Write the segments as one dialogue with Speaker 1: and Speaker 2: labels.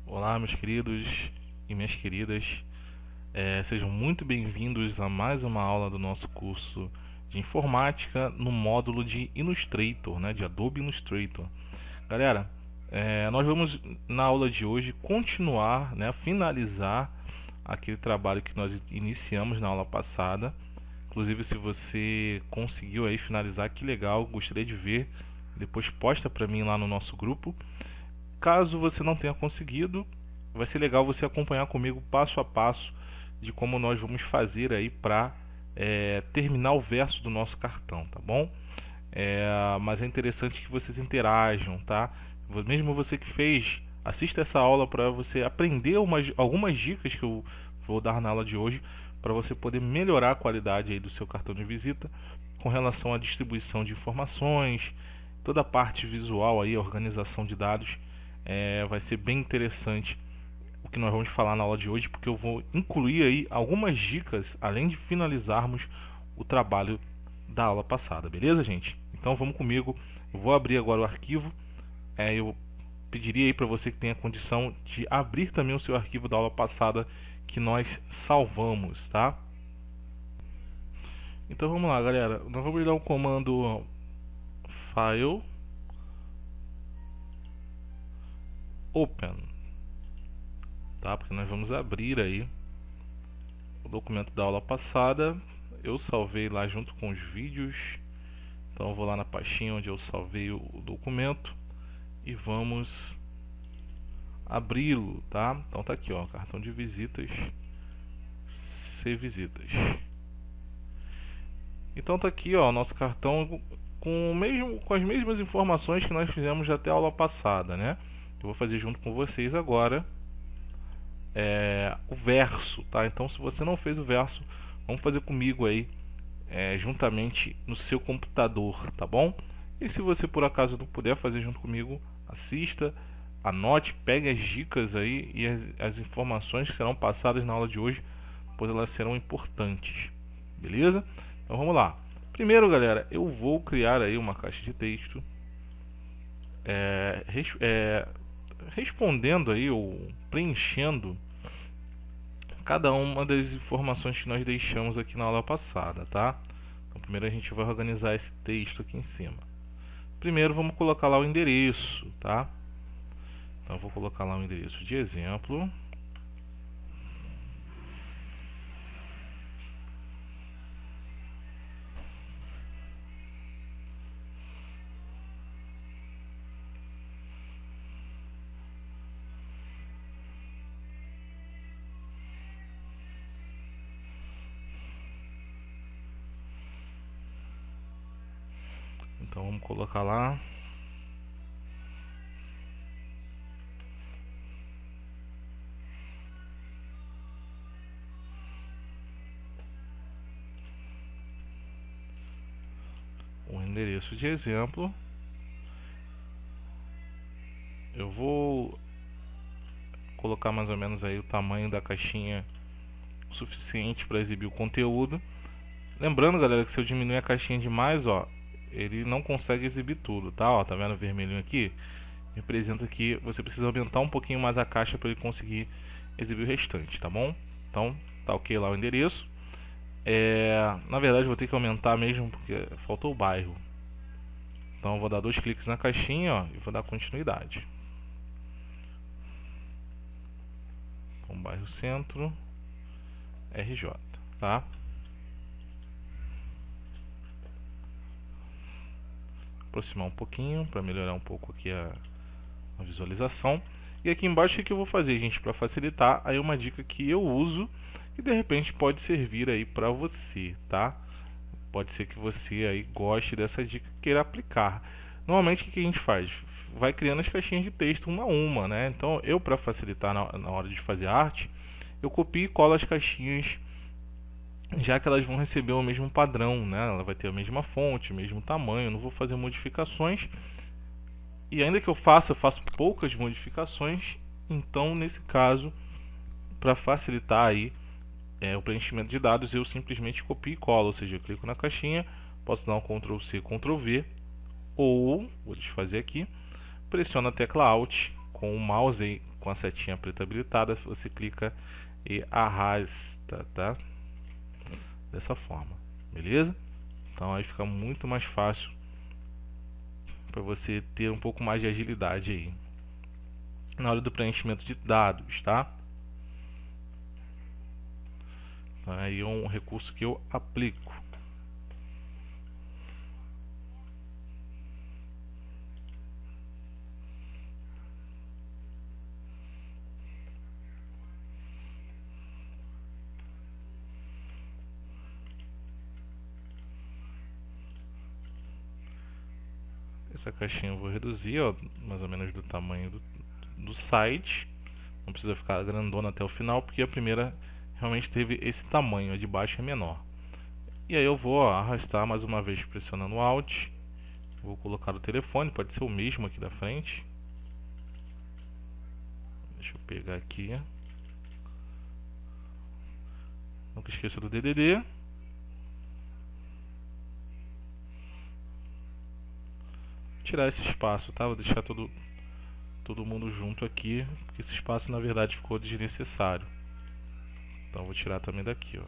Speaker 1: Olá, meus queridos e minhas queridas, sejam muito bem-vindos a mais uma aula do nosso curso de informática no módulo de Illustrator, né, de Adobe Illustrator. Galera, nós vamos na aula de hoje continuar, né, finalizar aquele trabalho que nós iniciamos na aula passada. Inclusive, se você conseguiu aí finalizar, que legal, gostaria de ver. Depois posta para mim lá no nosso grupo. Caso você não tenha conseguido, vai ser legal você acompanhar comigo passo a passo de como nós vamos fazer aí para terminar o verso do nosso cartão, tá bom? Mas é interessante que vocês interajam, tá? Mesmo você que fez, assista essa aula para você aprender algumas dicas que eu vou dar na aula de hoje, para você poder melhorar a qualidade aí do seu cartão de visita com relação à distribuição de informações, toda a parte visual aí, a organização de dados. Vai ser bem interessante o que nós vamos falar na aula de hoje, porque eu vou incluir aí algumas dicas, além de finalizarmos o trabalho da aula passada, beleza, gente? Então vamos comigo, eu vou abrir agora o arquivo. Eu pediria aí para você que tenha condição de abrir também o seu arquivo da aula passada que nós salvamos, tá? Então vamos lá, galera, nós vamos dar um comando File, Open, tá? Porque nós vamos abrir aí o documento da aula passada. Eu salvei lá junto com os vídeos, então eu vou lá na pastinha onde eu salvei o documento e vamos abri-lo, tá? Então tá aqui, ó, cartão de visitas, C visitas. Então tá aqui, ó, nosso cartão com as mesmas informações que nós fizemos até a aula passada, né? Eu vou fazer junto com vocês agora o verso, tá? Então, se você não fez o verso, vamos fazer comigo aí, juntamente no seu computador, tá bom? E se você por acaso não puder fazer junto comigo, assista, anote, pegue as dicas aí e as informações que serão passadas na aula de hoje, pois elas serão importantes, beleza? Então vamos lá. Primeiro, galera, eu vou criar aí uma caixa de texto respondendo aí ou preenchendo cada uma das informações que nós deixamos aqui na aula passada, tá? Então primeiro a gente vai organizar esse texto aqui em cima. Primeiro vamos colocar lá o endereço, tá? Então eu vou colocar lá o endereço de exemplo. Então vamos colocar lá o endereço de exemplo. Eu vou colocar mais ou menos aí o tamanho da caixinha suficiente para exibir o conteúdo. Lembrando, galera, que se eu diminuir a caixinha demais, ó, ele não consegue exibir tudo, tá? Ó, tá vendo o vermelhinho aqui? Representa que você precisa aumentar um pouquinho mais a caixa para ele conseguir exibir o restante, tá bom? Então, tá ok lá o endereço. Na verdade, eu vou ter que aumentar mesmo porque faltou o bairro. Então, eu vou dar 2 cliques na caixinha, ó, e vou dar continuidade. Então, bairro Centro, RJ, tá? Aproximar um pouquinho para melhorar um pouco aqui a visualização. E aqui embaixo o que eu vou fazer, gente, para facilitar, aí uma dica que eu uso que de repente pode servir aí para você, tá? Pode ser que você aí goste dessa dica e queira aplicar. Normalmente o que a gente faz? Vai criando as caixinhas de texto uma a uma, né? Então eu, para facilitar na hora de fazer arte, eu copio e colo as caixinhas, já que elas vão receber o mesmo padrão, né? Ela vai ter a mesma fonte, o mesmo tamanho, eu não vou fazer modificações. E ainda que eu faço poucas modificações. Então, nesse caso, para facilitar aí o preenchimento de dados, eu simplesmente copio e colo, ou seja, eu clico na caixinha, posso dar um Ctrl+C, Ctrl+V, ou, vou desfazer aqui, pressiono a tecla Alt, com o mouse aí, com a setinha preta habilitada, você clica e arrasta, tá? Dessa forma, beleza? Então aí fica muito mais fácil para você ter um pouco mais de agilidade aí na hora do preenchimento de dados, tá? Então, aí é um recurso que eu aplico. Essa caixinha eu vou reduzir, ó, mais ou menos do tamanho do site. Não precisa ficar grandona até o final, porque a primeira realmente teve esse tamanho, a de baixo é menor. E aí eu vou arrastar mais uma vez pressionando Alt. Vou colocar o telefone, pode ser o mesmo aqui da frente. Deixa eu pegar aqui. Nunca esqueça do DDD. Tirar esse espaço, tá? Vou deixar todo mundo junto aqui, porque esse espaço na verdade ficou desnecessário. Então vou tirar também daqui, ó.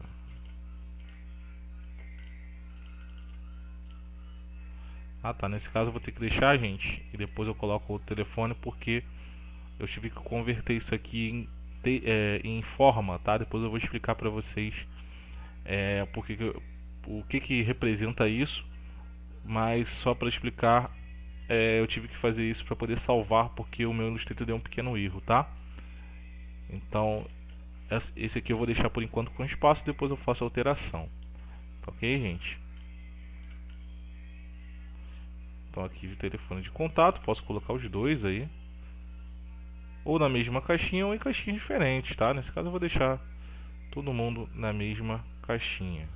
Speaker 1: Ah, tá, nesse caso eu vou ter que deixar, gente, e depois eu coloco o telefone, porque eu tive que converter isso aqui em forma, tá? Depois eu vou explicar para vocês o que representa isso, mas só para explicar, eu tive que fazer isso para poder salvar, porque o meu Illustrator deu um pequeno erro, tá? Então, esse aqui eu vou deixar por enquanto com espaço, depois eu faço a alteração. Tá ok, gente? Então aqui o telefone de contato, posso colocar os dois aí. Ou na mesma caixinha ou em caixinhas diferentes, tá? Nesse caso eu vou deixar todo mundo na mesma caixinha.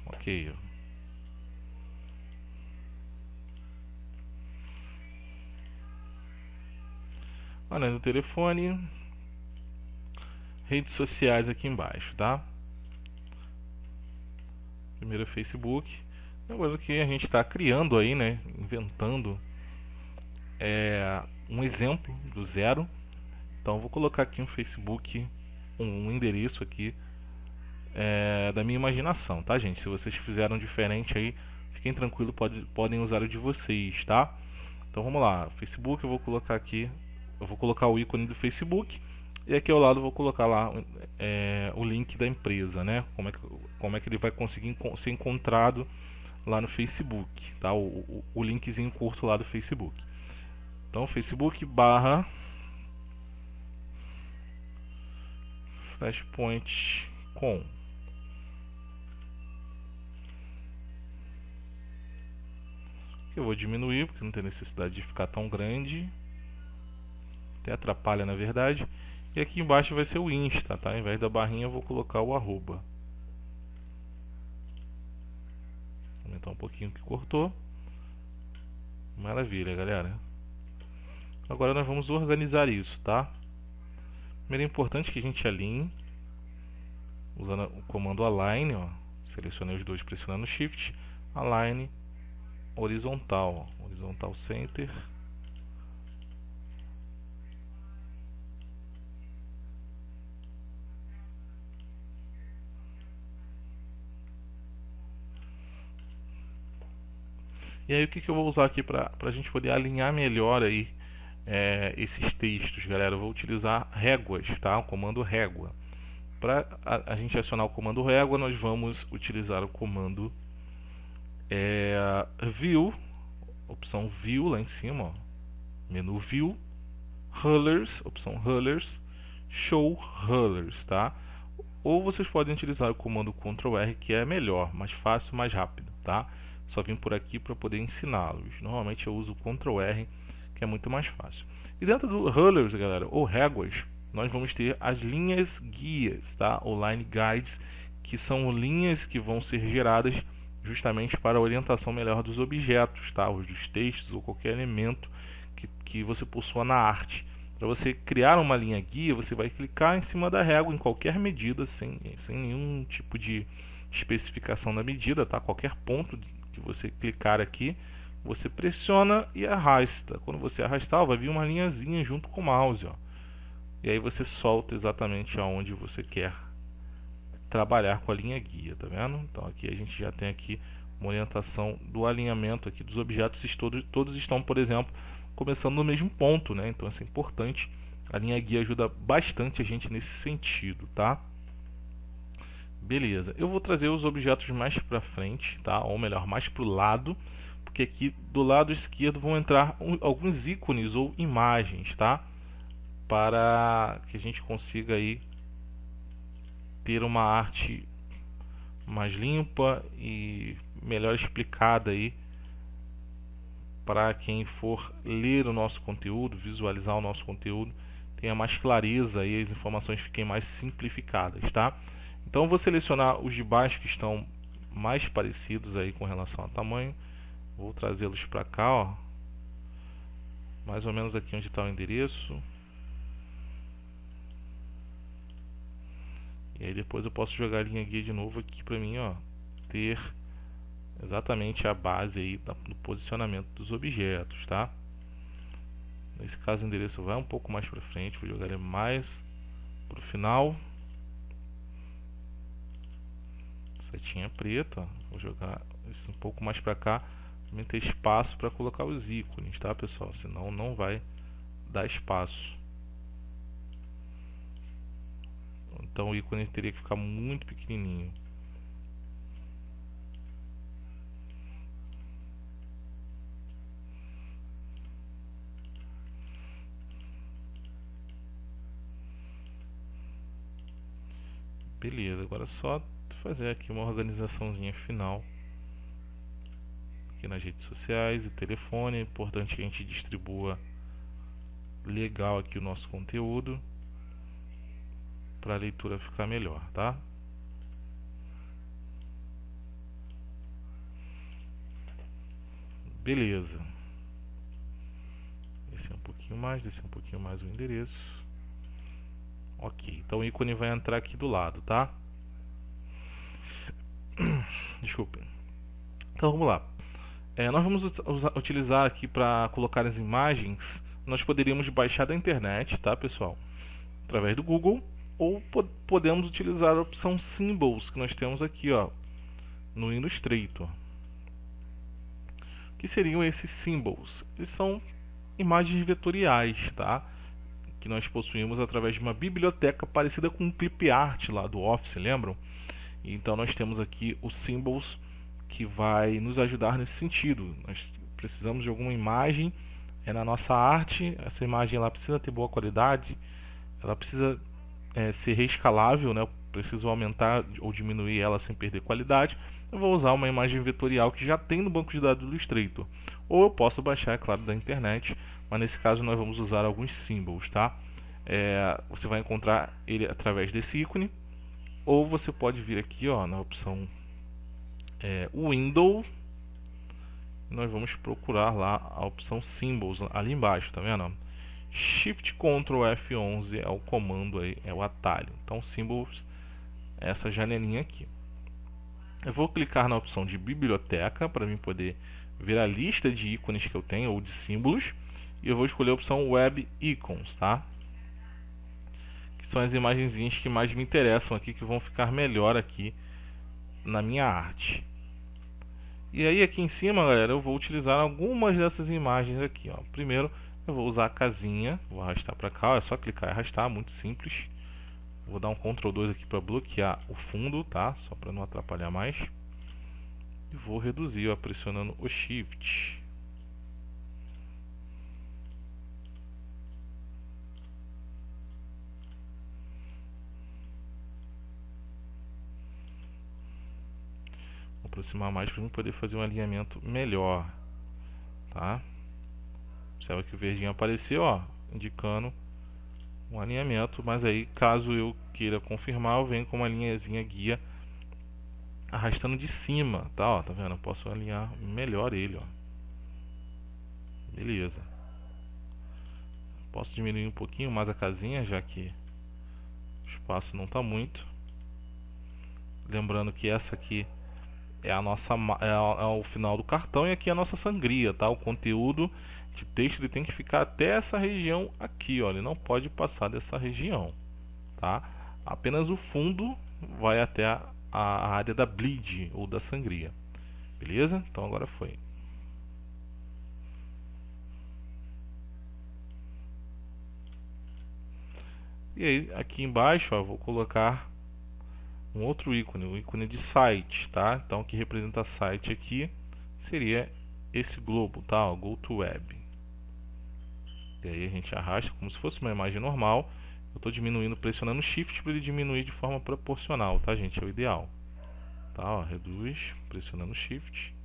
Speaker 1: Ok. Além do telefone, redes sociais aqui embaixo, tá? Primeiro Facebook. Agora que a gente está criando aí, né? Inventando um exemplo do zero. Então vou colocar aqui um Facebook, um endereço aqui da minha imaginação, tá, gente? Se vocês fizeram diferente aí, fiquem tranquilos, podem usar o de vocês, tá? Então vamos lá, Facebook, eu vou colocar aqui, eu vou colocar o ícone do Facebook e aqui ao lado eu vou colocar lá o link da empresa, né? Como é que ele vai conseguir ser encontrado lá no Facebook, tá? O linkzinho curto lá do Facebook. Então Facebook barra Flashpoint com. Eu vou diminuir porque não tem necessidade de ficar tão grande, até atrapalha na verdade. E aqui embaixo vai ser o Insta, tá? Ao invés da barrinha eu vou colocar o arroba. Vou aumentar um pouquinho que cortou. Maravilha, galera. Agora nós vamos organizar isso, tá? Primeiro é importante que a gente alinhe usando o comando Align, ó. Selecionei os dois pressionando Shift, Align horizontal, horizontal center. E aí o que eu vou usar aqui para a gente poder alinhar melhor aí esses textos, galera? Eu vou utilizar réguas, tá? O comando régua. Para a gente acionar o comando régua, nós vamos utilizar o comando View, opção View lá em cima, ó, menu View, Rulers, opção Rulers, Show Rulers, tá? Ou vocês podem utilizar o comando Ctrl R, que é melhor, mais fácil, mais rápido, tá? Só vim por aqui para poder ensiná-los. Normalmente eu uso o Ctrl R, que é muito mais fácil. E dentro do Rulers, galera, ou réguas, nós vamos ter as linhas guias, tá? Ou Line Guides, que são linhas que vão ser geradas justamente para a orientação melhor dos objetos, tá? Ou dos textos ou qualquer elemento que você possua na arte. Para você criar uma linha guia, você vai clicar em cima da régua em qualquer medida, sem nenhum tipo de especificação da medida, tá? Qualquer ponto que você clicar aqui, você pressiona e arrasta. Quando você arrastar, vai vir uma linhazinha junto com o mouse, ó. E aí você solta exatamente aonde você quer trabalhar com a linha guia, tá vendo? Então aqui a gente já tem aqui uma orientação do alinhamento aqui dos objetos, todos estão, por exemplo, começando no mesmo ponto, né? Então isso é importante. A linha guia ajuda bastante a gente nesse sentido, tá? Beleza. Eu vou trazer os objetos mais para frente, tá? Ou melhor, mais para o lado, porque aqui do lado esquerdo vão entrar alguns ícones ou imagens, tá? Para que a gente consiga aí ter uma arte mais limpa e melhor explicada aí para quem for ler o nosso conteúdo, visualizar o nosso conteúdo, tenha mais clareza e as informações fiquem mais simplificadas, tá? Então eu vou selecionar os de baixo que estão mais parecidos aí com relação ao tamanho. Vou trazê-los para cá, ó. Mais ou menos aqui onde está o endereço. E aí depois eu posso jogar a linha guia de novo aqui para mim, ó, ter exatamente a base aí do posicionamento dos objetos, tá? Nesse caso o endereço vai um pouco mais para frente, vou jogar ele mais para o final. Setinha preta, ó. Vou jogar esse um pouco mais para cá, também ter espaço para colocar os ícones, tá, pessoal? Senão não vai dar espaço. Então o ícone teria que ficar muito pequenininho. Beleza, agora é só fazer aqui uma organizaçãozinha final aqui nas redes sociais e telefone. É importante que a gente distribua legal aqui o nosso conteúdo para a leitura ficar melhor, tá? Beleza. Descer um pouquinho mais o endereço. Ok, então o ícone vai entrar aqui do lado, tá? Desculpem. Então vamos lá. Nós vamos utilizar aqui para colocar as imagens. Nós poderíamos baixar da internet, tá, pessoal? Através do Google. Ou podemos utilizar a opção Symbols que nós temos aqui, ó, no Illustrator. O que seriam esses Symbols? Eles são imagens vetoriais, tá? Que nós possuímos através de uma biblioteca parecida com um clip art lá do Office, lembram? Então nós temos aqui o Symbols que vai nos ajudar nesse sentido. Nós precisamos de alguma imagem na nossa arte. Essa imagem ela precisa ter boa qualidade, ela precisa ser reescalável, né? Eu preciso aumentar ou diminuir ela sem perder qualidade. Eu vou usar uma imagem vetorial que já tem no banco de dados do Illustrator, ou eu posso baixar, é claro, da internet, mas nesse caso nós vamos usar alguns símbolos, tá? Você vai encontrar ele através desse ícone, ou você pode vir aqui, ó, na opção Window. Nós vamos procurar lá a opção Symbols ali embaixo, tá vendo? Shift Ctrl F11 é o comando aí, é o atalho. Então Symbols é essa janelinha aqui. Eu vou clicar na opção de biblioteca para mim poder ver a lista de ícones que eu tenho ou de símbolos, e eu vou escolher a opção Web Icons, tá? Que são as imagenzinhas que mais me interessam aqui, que vão ficar melhor aqui na minha arte. E aí aqui em cima, galera, eu vou utilizar algumas dessas imagens aqui, ó. Primeiro eu vou usar a casinha, vou arrastar para cá, é só clicar e arrastar, muito simples. Vou dar um Ctrl 2 aqui para bloquear o fundo, tá? Só para não atrapalhar mais. E vou reduzir, ó, pressionando o Shift. Vou aproximar mais para eu poder fazer um alinhamento melhor, tá? Observa que o verdinho apareceu, ó, indicando um alinhamento, mas aí caso eu queira confirmar, eu venho com uma linhazinha guia arrastando de cima, tá? Ó, tá vendo? Eu posso alinhar melhor ele, ó. Beleza. Posso diminuir um pouquinho mais a casinha, já que o espaço não tá muito. Lembrando que essa aqui é a nossa é o final do cartão, e aqui é a nossa sangria, tá? O conteúdo de texto ele tem que ficar até essa região aqui, ó. Ele não pode passar dessa região, tá? Apenas o fundo vai até a área da bleed ou da sangria. Beleza? Então agora foi. E aí aqui embaixo, ó, vou colocar um outro ícone, o ícone de site, tá? Então o que representa site aqui seria esse globo, tá? O Go to Web. E aí a gente arrasta como se fosse uma imagem normal. Eu estou diminuindo, pressionando Shift para ele diminuir de forma proporcional, tá, gente? É o ideal. Tá, ó, reduz, pressionando Shift.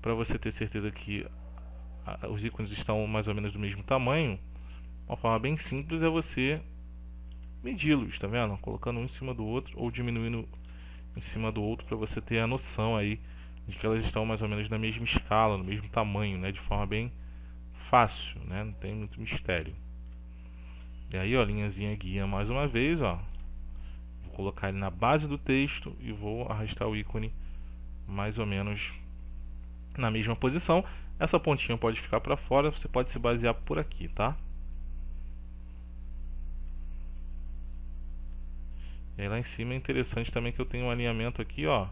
Speaker 1: Para você ter certeza que os ícones estão mais ou menos do mesmo tamanho, uma forma bem simples é você medi-los, tá vendo? Colocando um em cima do outro ou diminuindo em cima do outro para você ter a noção aí de que elas estão mais ou menos na mesma escala, no mesmo tamanho, né? De forma bem fácil, né? Não tem muito mistério. E aí, ó, linhazinha guia mais uma vez, ó. Vou colocar ele na base do texto e vou arrastar o ícone mais ou menos na mesma posição. Essa pontinha pode ficar para fora, você pode se basear por aqui, tá? E aí lá em cima é interessante também que eu tenho um alinhamento aqui, ó,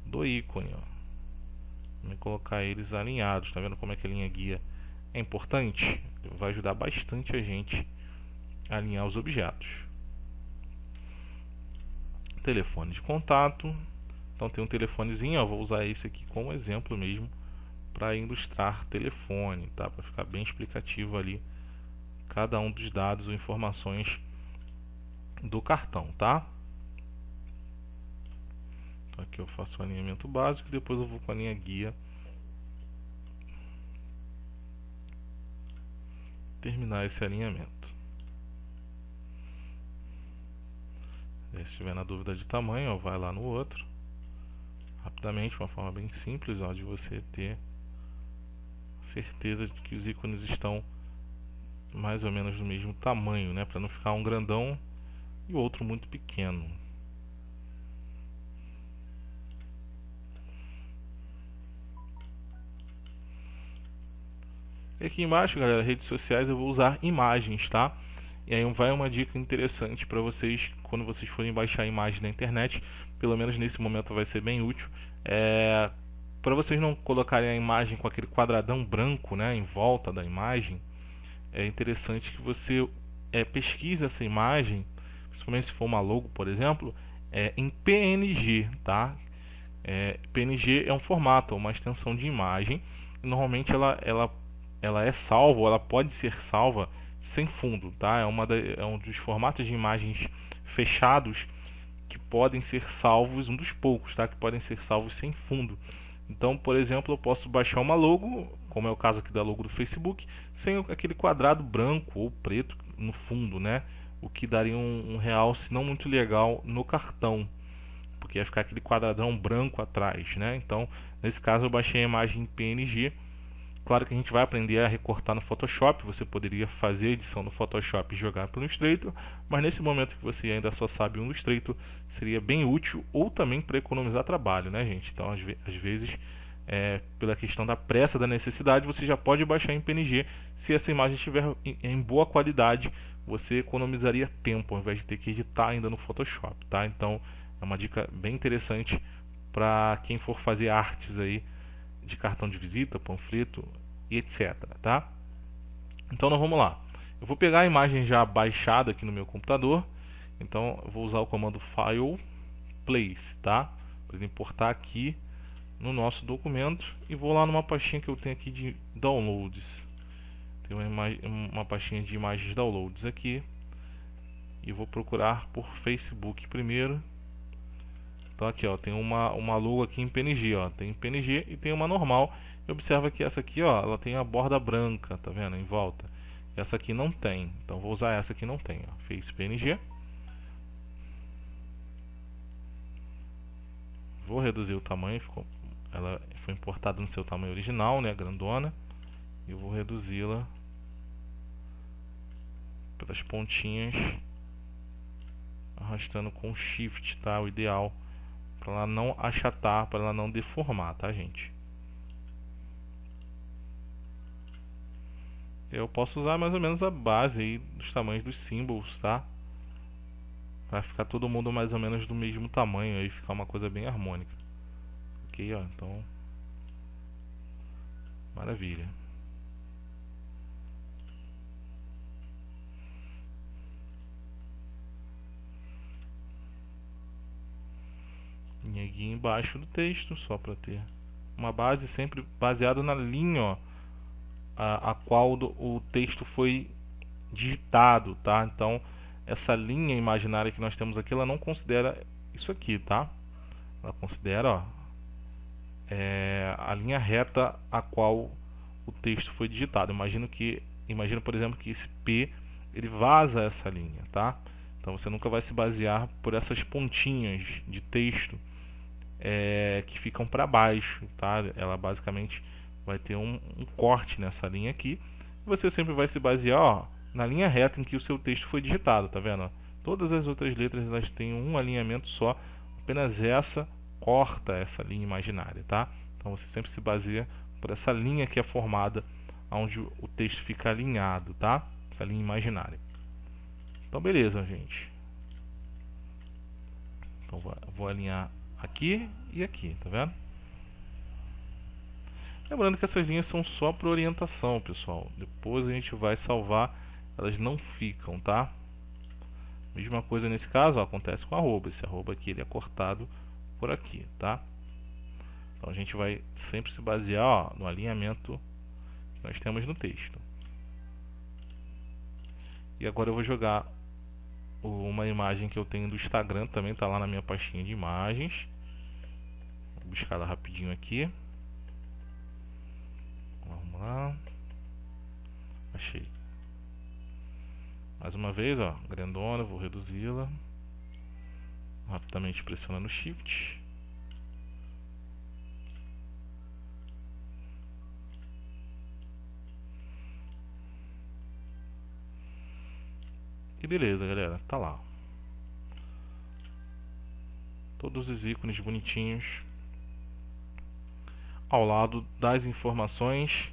Speaker 1: do ícone, ó. Vou colocar eles alinhados, tá vendo como é que a linha guia é importante? Vai ajudar bastante a gente a alinhar os objetos. Telefone de contato. Então tem um telefonezinho, ó, vou usar esse aqui como exemplo mesmo para ilustrar telefone, tá? Para ficar bem explicativo ali cada um dos dados ou informações do cartão, tá? Então aqui eu faço o alinhamento básico e depois eu vou com a linha guia terminar esse alinhamento. E se estiver na dúvida de tamanho, ó, vai lá no outro rapidamente, uma forma bem simples, ó, de você ter certeza de que os ícones estão mais ou menos do mesmo tamanho, né? Para não ficar um grandão e o outro muito pequeno. E aqui embaixo, galera, redes sociais, eu vou usar imagens, tá? E aí vai uma dica interessante para vocês quando vocês forem baixar a imagem na internet, pelo menos nesse momento vai ser bem útil. Para vocês não colocarem a imagem com aquele quadradão branco, né, em volta da imagem, é interessante que você pesquise essa imagem, principalmente se for uma logo, por exemplo, em PNG, tá? PNG é um formato, uma extensão de imagem. E normalmente ela é salva, ela pode ser salva sem fundo, tá? É um dos formatos de imagens fechados que podem ser salvos, um dos poucos, tá? Que podem ser salvos sem fundo. Então, por exemplo, eu posso baixar uma logo, como é o caso aqui da logo do Facebook, sem aquele quadrado branco ou preto no fundo, né? O que daria um realce não muito legal no cartão, porque ia ficar aquele quadradão branco atrás, né? Então, nesse caso, eu baixei a imagem em PNG. Claro que a gente vai aprender a recortar no Photoshop, você poderia fazer a edição no Photoshop e jogar pelo Illustrator, mas nesse momento que você ainda só sabe o Illustrator, seria bem útil, ou também para economizar trabalho, né, gente? Então, às vezes, pela questão da pressa, da necessidade, você já pode baixar em PNG. Se essa imagem estiver em boa qualidade, você economizaria tempo, ao invés de ter que editar ainda no Photoshop, tá? Então, é uma dica bem interessante para quem for fazer artes aí, de cartão de visita, panfleto e etc, tá? Então nós vamos lá. Eu vou pegar a imagem já baixada aqui no meu computador. Então eu vou usar o comando File Place, tá? Para ele importar aqui no nosso documento e vou lá numa pastinha que eu tenho aqui de downloads. Tem uma pastinha de imagens downloads aqui e vou procurar por Facebook primeiro. Então aqui, ó, tem uma logo aqui em PNG, ó, tem PNG e tem uma normal. E observa que essa aqui, ó, ela tem a borda branca, tá vendo, em volta. Essa aqui não tem, então vou usar essa que não tem, ó, Face PNG. Vou reduzir o tamanho, ela foi importada no seu tamanho original, né, grandona. E vou reduzi-la pelas pontinhas, arrastando com Shift, tá? O ideal para ela não achatar, para ela não deformar, tá, gente? Eu posso usar mais ou menos a base aí dos tamanhos dos símbolos, tá? Para ficar todo mundo mais ou menos do mesmo tamanho aí, ficar uma coisa bem harmônica. Ok, ó, então maravilha. E aqui embaixo do texto, só para ter uma base sempre baseada na linha, ó, a qual o texto foi digitado, tá? Então essa linha imaginária que nós temos aqui, ela não considera isso aqui, tá? Ela considera, ó, a linha reta a qual o texto foi digitado. Imagina, por exemplo, que esse P ele vaza essa linha, tá? Então você nunca vai se basear por essas pontinhas de texto que ficam para baixo, tá? Ela basicamente vai ter um corte nessa linha aqui. Você sempre vai se basear, ó, na linha reta em que o seu texto foi digitado, tá vendo? Todas as outras letras elas têm um alinhamento só, apenas essa corta essa linha imaginária, tá? Então você sempre se baseia por essa linha que é formada onde o texto fica alinhado, tá? Essa linha imaginária. Então beleza, gente. Então vou alinhar aqui e aqui, tá vendo? Lembrando que essas linhas são só para orientação, pessoal. Depois a gente vai salvar, elas não ficam, tá? Mesma coisa nesse caso, ó, acontece com arroba. Esse arroba aqui ele é cortado por aqui, tá? Então a gente vai sempre se basear, ó, no alinhamento que nós temos no texto. E agora eu vou jogar uma imagem que eu tenho do Instagram, também está lá na minha pastinha de imagens. Vou buscar ela rapidinho aqui. Vamos lá. Achei. Mais uma vez, ó, grandona, vou reduzi-la. Rapidamente pressionando Shift. E beleza, galera, tá lá. Todos os ícones bonitinhos ao lado das informações.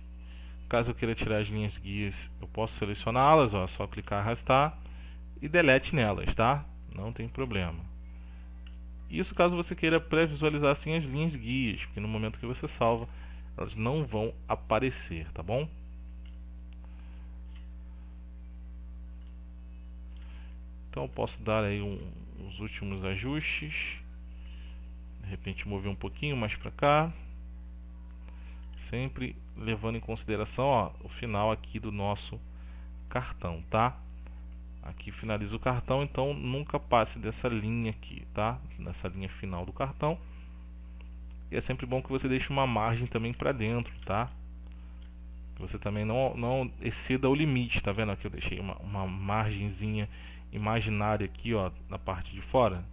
Speaker 1: Caso eu queira tirar as linhas guias, eu posso selecioná-las, ó, só clicar, arrastar e delete nelas, tá? Não tem problema. Isso caso você queira pré-visualizar assim as linhas guias, porque no momento que você salva, elas não vão aparecer, tá bom? Então eu posso dar aí os últimos ajustes. De repente mover um pouquinho mais para cá. Sempre levando em consideração, ó, o final aqui do nosso cartão, tá? Aqui finaliza o cartão, então nunca passe dessa linha aqui, tá? Nessa linha final do cartão. E é sempre bom que você deixe uma margem também para dentro, tá? Que você também não exceda o limite, tá vendo? Aqui eu deixei uma margenzinha imaginária aqui, ó, na parte de fora.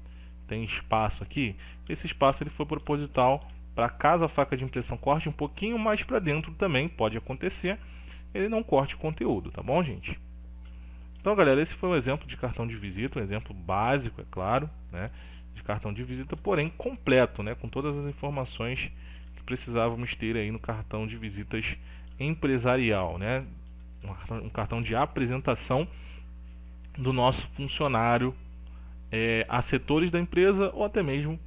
Speaker 1: Tem espaço aqui. Esse espaço ele foi proposital para caso a faca de impressão corte um pouquinho mais para dentro também, pode acontecer, ele não corte o conteúdo, tá bom, gente? Então, galera, esse foi um exemplo de cartão de visita, um exemplo básico, é claro, né, de cartão de visita, porém completo, né, com todas as informações que precisávamos ter aí no cartão de visitas empresarial, né, um cartão de apresentação do nosso funcionário a setores da empresa ou até mesmo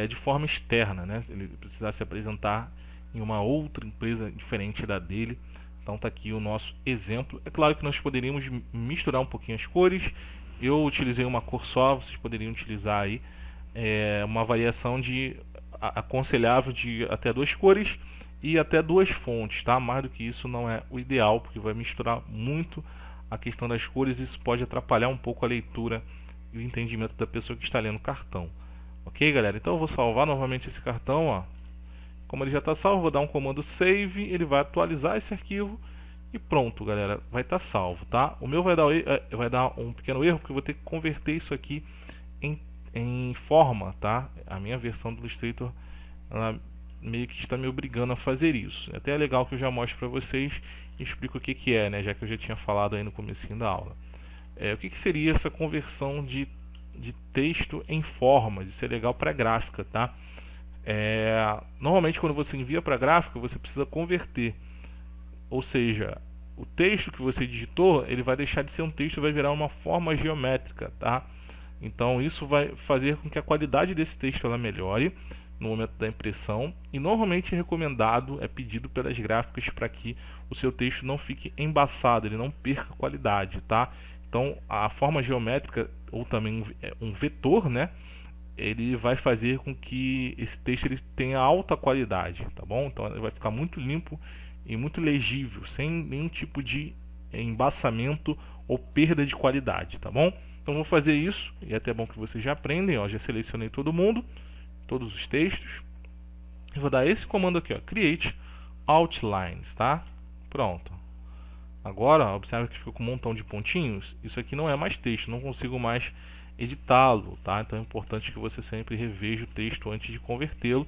Speaker 1: de forma externa, né? Se ele precisar se apresentar em uma outra empresa diferente da dele. Então está aqui o nosso exemplo. É claro que nós poderíamos misturar um pouquinho as cores. Eu utilizei uma cor só, vocês poderiam utilizar aí uma variação aconselhável de até 2 cores e até 2 fontes, tá? Mais do que isso não é o ideal, porque vai misturar muito a questão das cores e isso pode atrapalhar um pouco a leitura e o entendimento da pessoa que está lendo o cartão. Ok, galera? Então eu vou salvar novamente esse cartão, ó. Como ele já está salvo, vou dar um comando save, ele vai atualizar esse arquivo e pronto, galera, vai estar salvo, tá? O meu vai dar um pequeno erro, porque eu vou ter que converter isso aqui em em forma, tá? A minha versão do Illustrator, ela meio que está me obrigando a fazer isso. Até é legal que eu já mostre para vocês e explico o que é, né? Já que eu já tinha falado aí no comecinho da aula. O que seria essa conversão de texto em forma? Isso é legal para gráfica, tá? Normalmente quando você envia para gráfica, você precisa converter. Ou seja, o texto que você digitou, ele vai deixar de ser um texto e vai virar uma forma geométrica, tá? Então isso vai fazer com que a qualidade desse texto ela melhore no momento da impressão, e normalmente é recomendado, é pedido pelas gráficas para que o seu texto não fique embaçado, ele não perca qualidade, tá? Então a forma geométrica, ou também um vetor, né? Ele vai fazer com que esse texto ele tenha alta qualidade, tá bom? Então ele vai ficar muito limpo e muito legível, sem nenhum tipo de embaçamento ou perda de qualidade, tá bom? Então vou fazer isso, e é até bom que vocês já aprendem, ó, já selecionei todo mundo, todos os textos, e vou dar esse comando aqui, ó, Create Outlines, tá? Pronto. Agora, ó, observa que ficou com um montão de pontinhos, isso aqui não é mais texto, não consigo mais editá-lo, tá? Então é importante que você sempre reveja o texto antes de convertê-lo,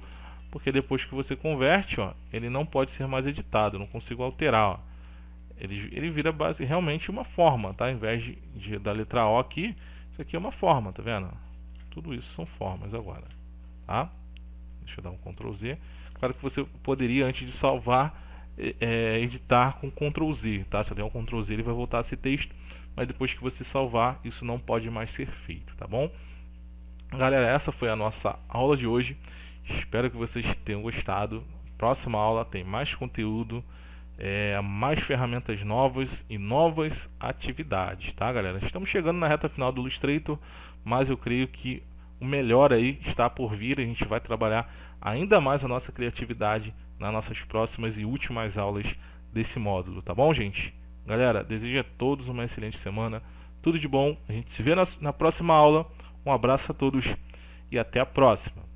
Speaker 1: porque depois que você converte, ó, ele não pode ser mais editado, eu não consigo alterar, ó. Ele vira realmente uma forma, tá? Ao invés da letra O aqui, isso aqui é uma forma, tá vendo? Tudo isso são formas agora, tá? Deixa eu dar um Ctrl Z. Claro que você poderia, antes de salvar, editar com Ctrl Z, tá? Se eu der um Ctrl Z, ele vai voltar a ser texto, mas depois que você salvar, isso não pode mais ser feito, tá bom? Galera, essa foi a nossa aula de hoje. Espero que vocês tenham gostado. Próxima aula tem mais conteúdo, mais ferramentas novas e novas atividades, tá, galera? Estamos chegando na reta final do Illustrator, mas eu creio que o melhor aí está por vir. A gente vai trabalhar ainda mais a nossa criatividade nas nossas próximas e últimas aulas desse módulo, tá bom, gente? Galera, desejo a todos uma excelente semana, tudo de bom. A gente se vê na próxima aula. Um abraço a todos e até a próxima.